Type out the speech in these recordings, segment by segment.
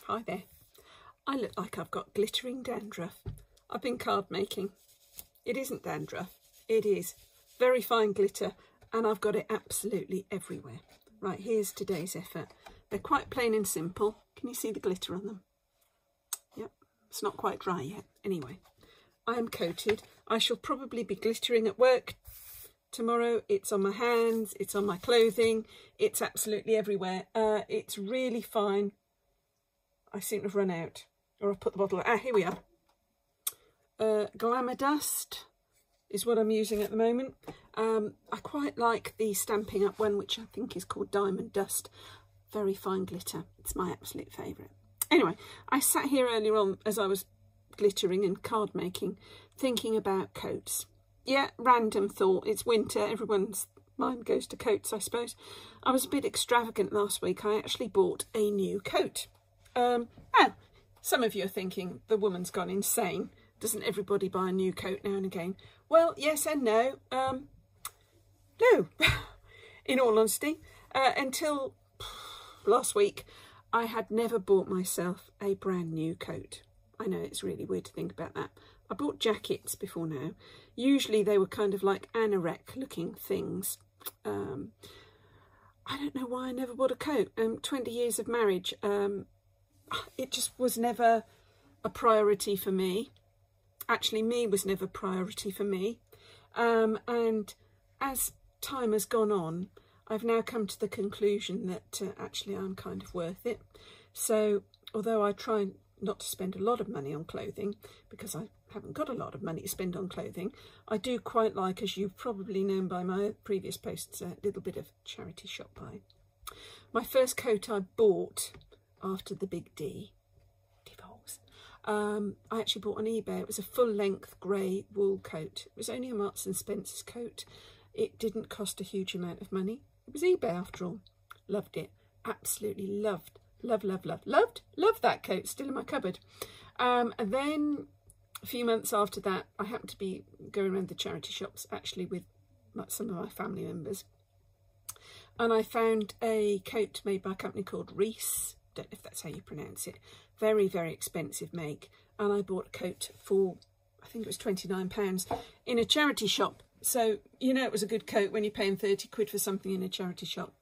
Hi there. I look like I've got glittering dandruff. I've been card making. It isn't dandruff. It is very fine glitter, and I've got it absolutely everywhere. Right, here's today's effort. They're quite plain and simple. Can you see the glitter on them? Yep, it's not quite dry yet. Anyway, I am coated. I shall probably be glittering at work tomorrow. It's on my hands, it's on my clothing, it's absolutely everywhere. It's really fine. I seem to have run out, or I've put the bottle. Here we are. Glamour Dust is what I'm using at the moment. I quite like the Stampin' Up one, which I think is called Diamond Dust. Very fine glitter. It's my absolute favourite. Anyway, I sat here earlier on as I was glittering and card making, thinking about coats. Yeah, random thought. It's winter. Everyone's mind goes to coats, I suppose. I was a bit extravagant last week. I actually bought a new coat. Now, some of you are thinking, the woman's gone insane. Doesn't everybody buy a new coat now and again? Well, yes and no. No, in all honesty. Until last week, I had never bought myself a brand new coat. I know it's really weird to think about that. I bought jackets before now. Usually they were kind of like anorak looking things. I don't know why I never bought a coat. 20 years of marriage, it just was never a priority for me. Actually, me was never a priority for me. And as time has gone on, I've now come to the conclusion that actually I'm kind of worth it. So although I try not to spend a lot of money on clothing, because I haven't got a lot of money to spend on clothing, I do quite like, as you've probably known by my previous posts, a little bit of charity shop buy. My first coat I bought after the big divorce, I actually bought on eBay. It was a full-length grey wool coat. It was only a Marks and Spencer's coat. It didn't cost a huge amount of money. It was eBay after all. Loved it. Absolutely loved. Loved that coat. Still in my cupboard. And then a few months after that, I happened to be going around the charity shops, actually with some of my family members. And I found a coat made by a company called Reese. Don't know if that's how you pronounce it. Very, very expensive make. And I bought a coat for, I think it was £29 in a charity shop. So, you know, it was a good coat when you're paying 30 quid for something in a charity shop.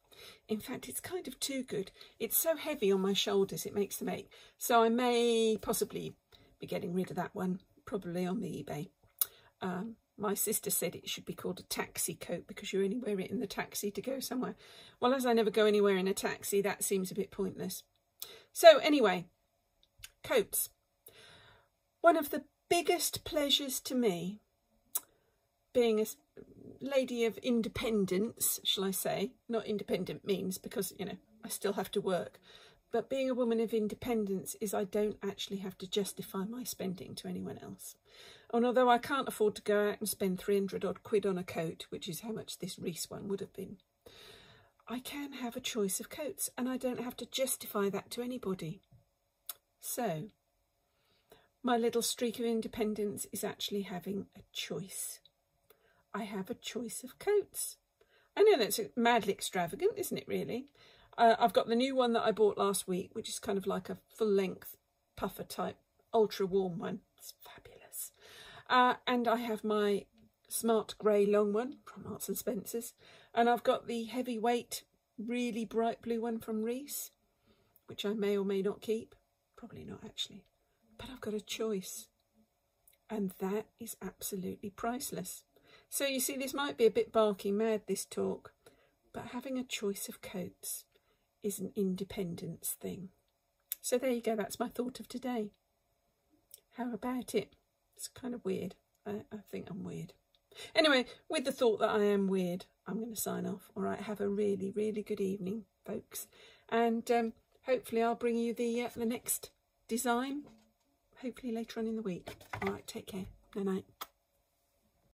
In fact, it's kind of too good. It's so heavy on my shoulders, it makes them ache. So I may possibly be getting rid of that one, probably on the eBay. My sister said it should be called a taxi coat because you only wear it in the taxi to go somewhere. Well, as I never go anywhere in a taxi, that seems a bit pointless. So anyway, coats. One of the biggest pleasures to me, being a lady of independence, shall I say, not independent means, because, you know, I still have to work, but being a woman of independence is I don't actually have to justify my spending to anyone else. And although I can't afford to go out and spend 300 odd quid on a coat, which is how much this Reese one would have been, I can have a choice of coats and I don't have to justify that to anybody. So my little streak of independence is actually having a choice. I have a choice of coats. I know that's madly extravagant, isn't it, really? I've got the new one that I bought last week, which is kind of like a full-length puffer type, ultra warm one. It's fabulous. And I have my smart grey long one from Marks and Spencer's. And I've got the heavyweight, really bright blue one from Reese, which I may or may not keep. Probably not, actually. But I've got a choice. And that is absolutely priceless. So you see, this might be a bit barking mad, this talk, but having a choice of coats is an independence thing. So there you go, that's my thought of today. How about it? It's kind of weird. I think I'm weird. Anyway, with the thought that I am weird, I'm going to sign off. All right, have a really, really good evening, folks. And hopefully I'll bring you the next design, hopefully later on in the week. All right, take care. Night-night.